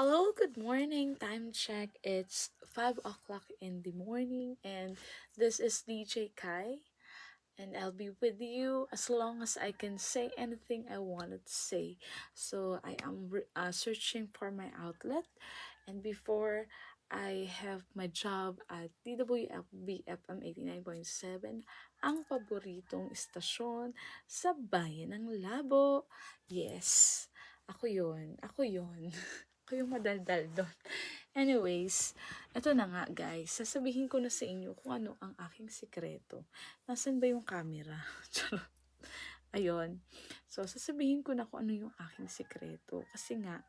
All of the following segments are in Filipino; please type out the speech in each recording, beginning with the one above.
Hello, good morning. Time check. It's 5 o'clock in the morning, and this is DJ Kai. And I'll be with you as long as I can say anything I wanted to say. So I am searching for my outlet, and before I have my job at DWFB FM 89.7, ang paboritong istasyon sa bayan ng Labo. Yes, ako yun. Ako yun. Ako yung madaldal doon. Anyways, eto na nga guys. Sasabihin ko na sa inyo kung ano ang aking sikreto. Nasaan ba yung camera? Charot. Ayun. So, sasabihin ko na kung ano yung aking sikreto. Kasi nga,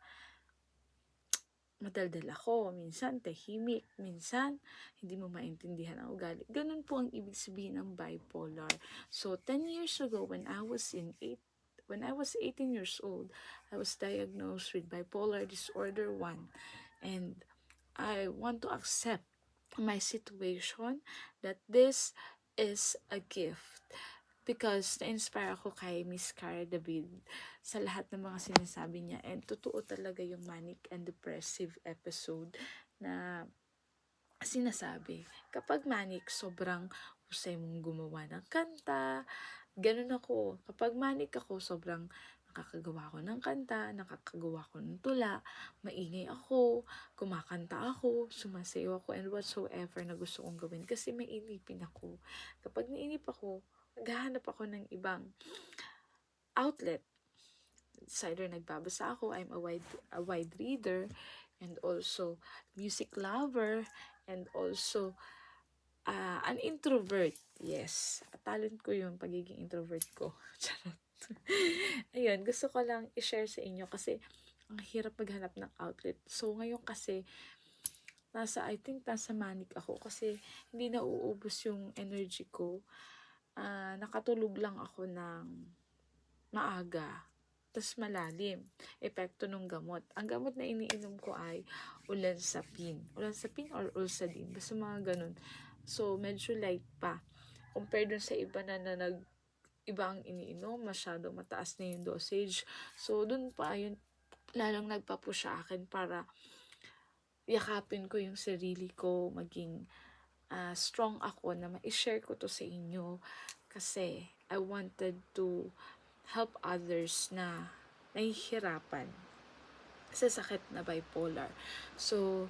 madaldal ako. Minsan, tahimik. Minsan, hindi mo maintindihan ang ugali. Ganun po ang ibig sabihin ng bipolar. So, 10 years ago, when I was 18 years old, I was diagnosed with bipolar disorder 1. And I want to accept my situation that this is a gift because na-inspire ako kay Miss Cara David sa lahat ng mga sinasabi niya, and totoo talaga yung manic and depressive episode na sinasabi. Kapag manic, sobrang husay mong gumawa ng kanta. Ganun ako. Kapag manic ako, sobrang nakakagawa ko ng kanta, nakakagawa ko ng tula, maingay ako, kumakanta ako, sumasayaw ako, and whatsoever na gusto kong gawin kasi may inipin ako. Kapag nainip ako, naghahanap ako ng ibang outlet. It's either nagbabasa ako, I'm a wide reader, and also music lover, and also an introvert. Yes, talent ko yung pagiging introvert ko. Charot. Ayun, gusto ko lang i-share sa inyo kasi ang hirap maghanap ng outlet. So, ngayon kasi, I think nasa manic ako kasi hindi na uubos yung energy ko. Nakatulog lang ako ng maaga. Tapos malalim. Epekto ng gamot. Ang gamot na iniinom ko ay Olanzapine. Olanzapine or Ulsadin. Basta mga ganun. So, medyo light pa. Compared dun sa iba na iba ang iniinom, masyado mataas na yung dosage. So, dun pa, yun, lalong nagpa-push sa akin para yakapin ko yung sarili ko, maging strong ako na ma-share ko to sa inyo. Kasi, I wanted to help others na nahihirapan sa sakit na bipolar. So,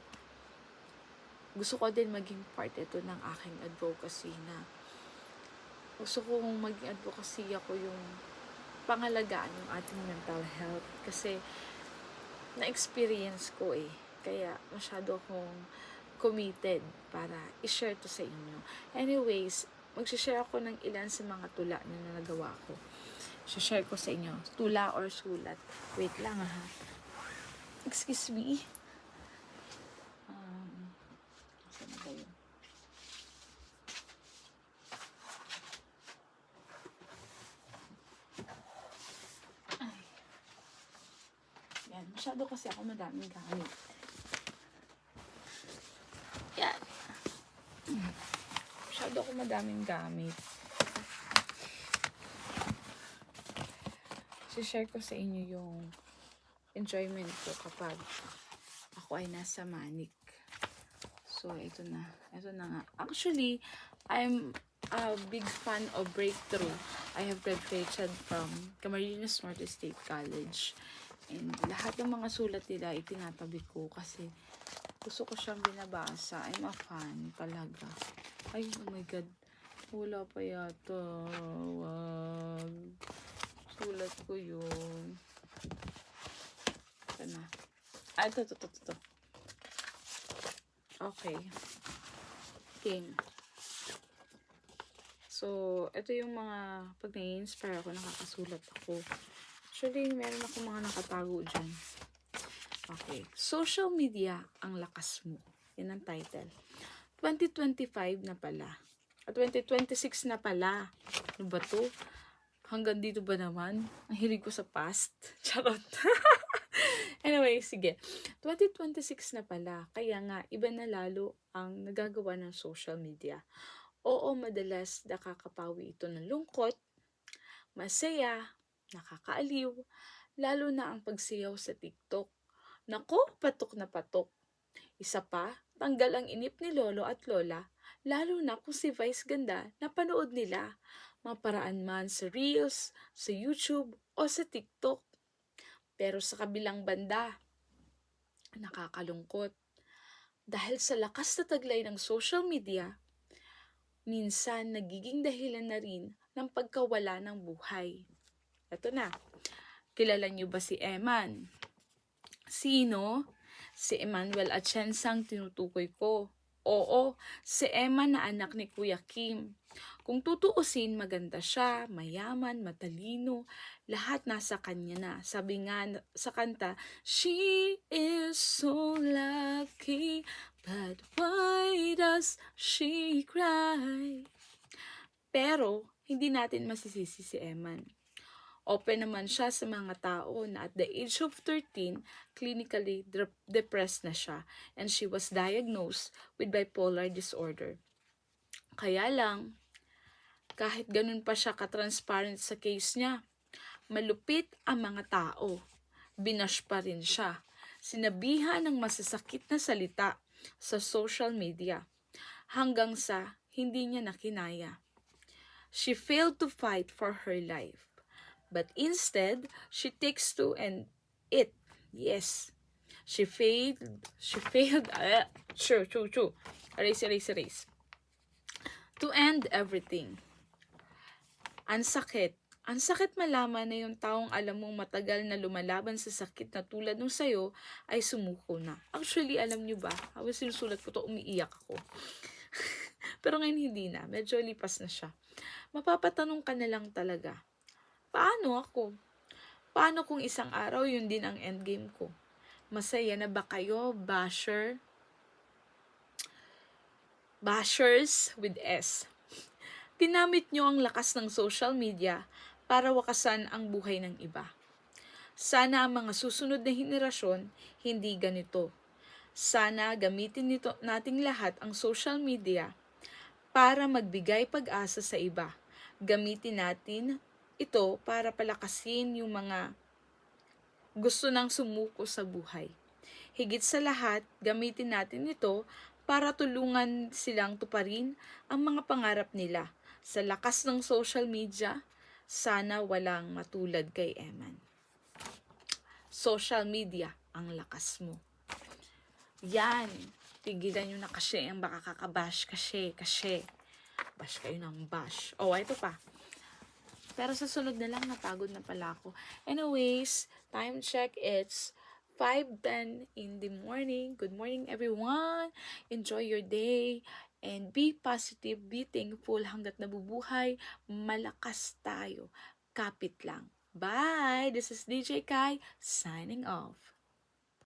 gusto ko din maging part ito ng aking advocacy na gusto kong maging advocacy ako yung pangalagaan yung ating mental health kasi na-experience ko kaya masyado akong committed para i-share to sa inyo. Anyways, mag-share ako ng ilan sa mga tula na nagawa ko. Share ko sa inyo. Tula or sulat. Wait lang ha. Excuse me. Saan na ba yun? Ay. Yan. Masyado kasi ako madaming gamit. Yan. Masyado ako madaming gamit. Share ko sa inyo yung enjoyment ko kapag ako ay nasa manic. So, ito na. Ito na nga. Actually, I'm a big fan of Breakthrough. I have graduated from Camarines Norte State College. And lahat ng mga sulat nila itinatabi ko kasi gusto ko siyang binabasa. I'm a fan talaga. Ay, oh my God. Wala pa yata. Wag. Sulat ko yun. Ito na. Ito. Okay. Game. So, ito yung mga pag nai-inspire ako, nakakasulat ako. Actually, meron ako mga nakatago dyan. Okay. Social media, ang lakas mo. Yan ang title. 2025 na pala. At 2026 na pala. Ano ba to? Hanggang dito ba naman? Ang hilig ko sa past. Charot. Anyway, sige. 2026 na pala. Kaya nga, iba na lalo ang nagagawa ng social media. Oo, madalas nakakapawi ito ng lungkot, masaya, nakakaaliw, lalo na ang pagsayaw sa TikTok. Nako, patok na patok. Isa pa, tanggal ang inip ni lolo at lola, lalo na kung si Vice ganda na panood nila. Maparaan man sa Reels, sa YouTube, o sa TikTok. Pero sa kabilang banda, nakakalungkot. Dahil sa lakas na taglay ng social media, minsan nagiging dahilan na rin ng pagkawala ng buhay. Ito na, kilala niyo ba si Eman? Sino? Si Emmanuel Atiensang tinutukoy ko. Oo, si Emma na anak ni Kuya Kim. Kung tutuusin, maganda siya, mayaman, matalino, lahat nasa kanya na. Sabi nga sa kanta, she is so lucky, but why does she cry? Pero, hindi natin masisisi si Eman. Open naman siya sa mga tao na at the age of 13, clinically depressed na siya and she was diagnosed with bipolar disorder. Kaya lang, kahit ganun pa siya ka-transparent sa case niya, malupit ang mga tao. Binash pa rin siya. Sinabihan ng masasakit na salita sa social media hanggang sa hindi niya nakinaya. She failed to fight for her life. But instead, she takes to and it. Yes. She failed. True. Erase. To end everything. Ang sakit. Ang sakit malaman na yung taong alam mong matagal na lumalaban sa sakit na tulad nung sayo ay sumuko na. Actually, alam nyo ba? Habang sinusulat ko to, umiiyak ako. Pero ngayon hindi na. Medyo lipas na siya. Mapapatanong ka na lang talaga. Paano ako? Paano kung isang araw yun din ang endgame ko? Masaya na ba kayo, bashers with S? Tinamit nyo ang lakas ng social media para wakasan ang buhay ng iba. Sana ang mga susunod na henerasyon hindi ganito. Sana gamitin nating lahat ang social media para magbigay pag-asa sa iba. Gamitin natin ito para palakasin yung mga gusto nang sumuko sa buhay. Higit sa lahat, gamitin natin ito para tulungan silang tuparin ang mga pangarap nila. Sa lakas ng social media, sana walang matulad kay Eman. Social media, ang lakas mo. Yan. Tigilan nyo na kasi ang baka kakabash kasi. Bash kayo ng bash. Oh, ito pa. Pero sa sunod na lang, napagod na pala ako. Anyways, time check, it's 5:10 in the morning. Good morning, everyone. Enjoy your day. And be positive, be thankful hanggat nabubuhay. Malakas tayo. Kapit lang. Bye! This is DJ Kai, signing off.